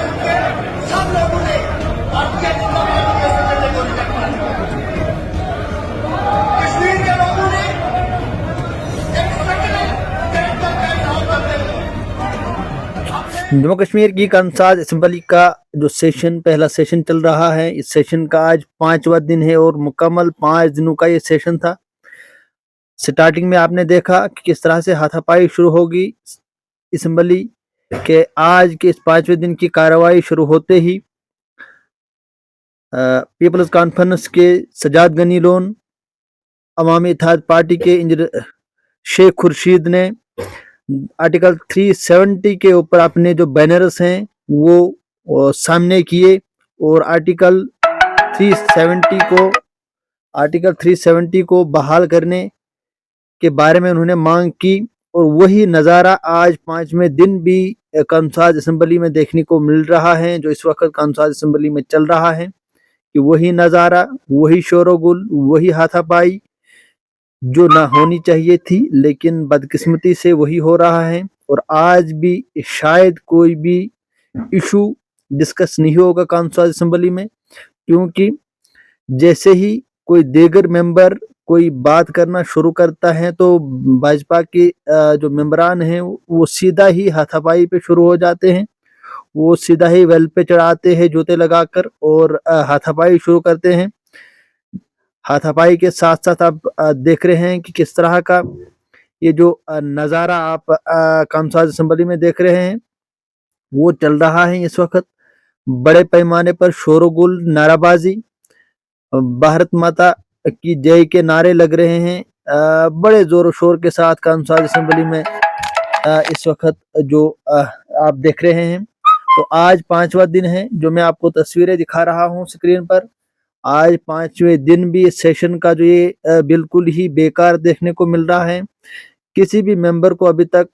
सब लोगों ने भारतीय जनता पार्टी के एजेंडे को रिजेक्ट कर दिया। कश्मीर के लोगों ने एक सेकंड कैरेक्टर का इस्तेमाल करते हुए जम्मू कश्मीर की कंसाज असम्बली का जो सेशन पहला सेशन चल रहा है, इस सेशन का आज 5वां दिन है और मुकम्मल 5 दिनों का ये सेशन था। स्टार्टिंग में आपने देखा कि किस तरह से हाथापाई शुरू होगी असम्बली के। आज के इस 5वें दिन की कार्रवाई शुरू होते ही पीपल्स कॉन्फ्रेंस के सजाद गनी लोन, अवामी इत्तेहाद पार्टी के इंजीनियर शेख खुर्शीद ने आर्टिकल 370 के ऊपर अपने जो बैनर्स हैं वो सामने किए और आर्टिकल 370 को बहाल करने के बारे में उन्होंने मांग की। और वही नज़ारा आज 5वें दिन भी कंसाज असम्बली में देखने को मिल रहा है, जो इस वक्त कंसाज असम्बली में चल रहा है कि वही नज़ारा, वही शोरगुल, वही हाथापाई जो ना होनी चाहिए थी, लेकिन बदकिस्मती से वही हो रहा है। और आज भी शायद कोई भी इशू डिस्कस नहीं होगा कंसाज असम्बली में, क्योंकि जैसे ही कोई दीगर मेंबर कोई बात करना शुरू करता है तो भाजपा के जो मेंबरान हैं वो सीधा ही हाथापाई पे शुरू हो जाते हैं। वो सीधा ही वेल पे चढ़ाते हैं जूते लगाकर और हाथापाई शुरू करते हैं। हाथापाई के साथ साथ आप देख रहे हैं कि किस तरह का ये जो नज़ारा आप कंसाज असम्बली में देख रहे हैं वो चल रहा है। इस वक्त बड़े पैमाने पर शोरगुल, नाराबाजी, भारत माता की जय के नारे लग रहे हैं बड़े जोर शोर के साथ कंसाज असम्बली में इस वक्त जो आप देख रहे हैं। तो आज 5वां दिन है, जो मैं आपको तस्वीरें दिखा रहा हूं स्क्रीन पर। आज 5वें दिन भी इस सेशन का जो ये बिल्कुल ही बेकार देखने को मिल रहा है। किसी भी मेंबर को अभी तक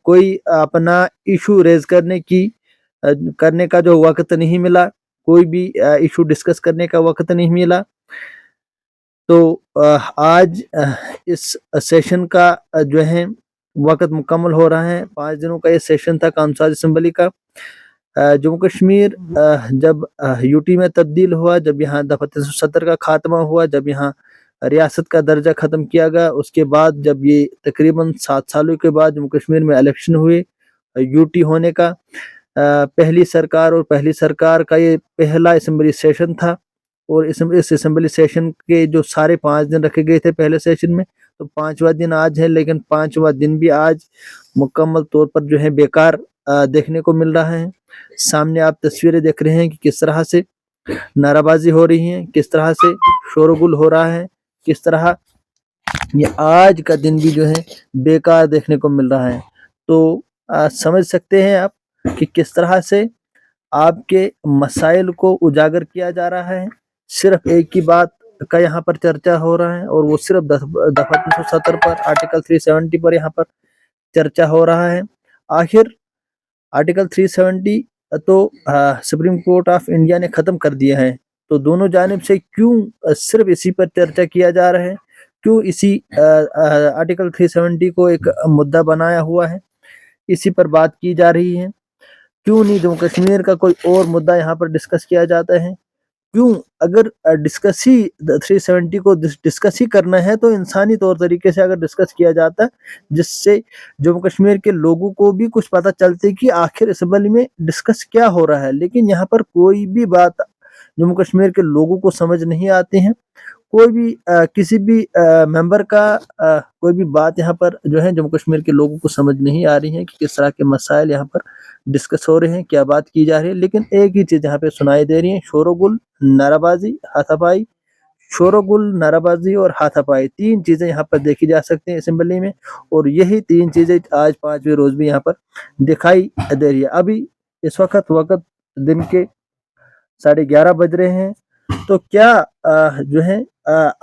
कोई अपना इशू रेज करने का जो वक्त नहीं मिला, कोई भी इशू डिस्कस करने का वक्त नहीं मिला। तो आज इस सेशन का जो है वक्त मुकम्मल हो रहा है। 5 दिनों का ये सेशन था कंसाज असम्बली का। जम्मू कश्मीर जब यूटी में तब्दील हुआ, जब यहाँ दफ़ा 370 का खात्मा हुआ, जब यहाँ रियासत का दर्जा ख़त्म किया गया, उसके बाद जब ये तकरीबन 7 सालों के बाद जम्मू कश्मीर में इलेक्शन हुए यूटी होने का, पहली सरकार का ये पहला असम्बली सेशन था। और इस असम्बली सेशन के जो सारे 5 दिन रखे गए थे पहले सेशन में, तो 5वां दिन आज है, लेकिन 5वां दिन भी आज मुकम्मल तौर पर जो है बेकार देखने को मिल रहा है। सामने आप तस्वीरें देख रहे हैं कि किस तरह से नाराबाजी हो रही है, किस तरह से शोरगुल हो रहा है, किस तरह ये आज का दिन भी जो है बेकार देखने को मिल रहा है। तो समझ सकते हैं आप कि किस तरह से आपके मसाइल को उजागर किया जा रहा है। सिर्फ एक ही बात का यहाँ पर चर्चा हो रहा है और वो सिर्फ दफा 370 पर, आर्टिकल 370 पर यहाँ पर चर्चा हो रहा है। आखिर आर्टिकल 370 तो सुप्रीम कोर्ट ऑफ इंडिया ने ख़त्म कर दिया है, तो दोनों जानिब से क्यों सिर्फ इसी पर चर्चा किया जा रहा है, क्यों इसी आर्टिकल 370 को एक मुद्दा बनाया हुआ है, इसी पर बात की जा रही है। क्यों नहीं जम्मू कश्मीर का कोई और मुद्दा यहाँ पर डिस्कस किया जाता है? क्यों, अगर 370 को डिस्कस ही करना है तो इंसानी तौर तरीके से अगर डिस्कस किया जाता, जिससे जम्मू कश्मीर के लोगों को भी कुछ पता चलते कि आखिर असम्बली में डिस्कस क्या हो रहा है। लेकिन यहाँ पर कोई भी बात जम्मू कश्मीर के लोगों को समझ नहीं आती है। कोई भी किसी भी मेंबर का कोई भी बात यहाँ पर जो है जम्मू कश्मीर के लोगों को समझ नहीं आ रही है कि किस तरह के मसाइल यहाँ पर डिस्कस हो रहे हैं, क्या बात की जा रही है। लेकिन एक ही चीज़ यहाँ पे सुनाई दे रही है, शोरगुल, नाराबाजी, हाथापाई। शोरगुल, नाराबाजी और हाथापाई, 3 चीज़ें यहाँ पर देखी जा सकती हैं असम्बली में, और यही 3 चीज़ें आज 5वें रोज़ भी यहाँ पर दिखाई दे रही है। अभी इस वक्त दिन के 11:30 बज रहे हैं। तो क्या जो है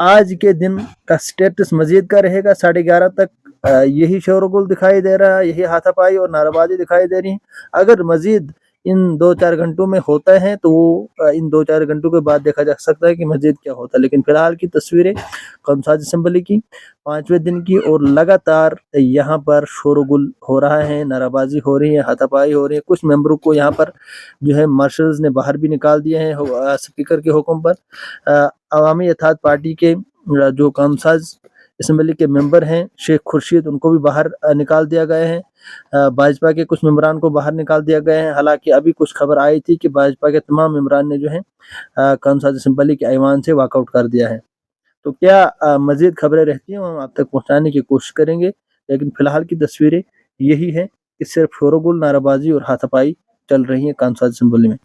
आज के दिन का स्टेटस मजीद का रहेगा 11:30 तक? यही शोरगुल दिखाई दे रहा है, यही हाथापाई और नाराबाजी दिखाई दे रही है। अगर मजीद इन 2-4 घंटों में होता है तो वो इन 2-4 घंटों के बाद देखा जा सकता है कि मस्जिद क्या होता है। लेकिन फिलहाल की तस्वीरें कौंसाज असेंबली की 5वें दिन की, और लगातार यहाँ पर शोरगुल हो रहा है, नाराबाजी हो रही है, हाथापाई हो रही है। कुछ मेंबरों को यहाँ पर जो है मार्शल्स ने बाहर भी निकाल दिए हैं स्पीकर के हुक्म पर। अवामी इत्तेहाद पार्टी के जो कौंसाज असेंबली के मेंबर हैं शेख खुर्शीद, उनको भी बाहर निकाल दिया गया है। भाजपा के कुछ मेंबरान को बाहर निकाल दिया गया है। हालांकि अभी कुछ खबर आई थी कि भाजपा के तमाम मेंबरान ने जो है कौंसाज असेंबली के ऐवान से वॉकआउट कर दिया है। तो क्या मजीद खबरें रहती हैं हम आप तक पहुंचाने की कोशिश करेंगे, लेकिन फिलहाल की तस्वीरें यही है कि सिर्फ शोरगुल, नाराबाजी और हाथापाई चल रही है कौंसाज असेंबली में।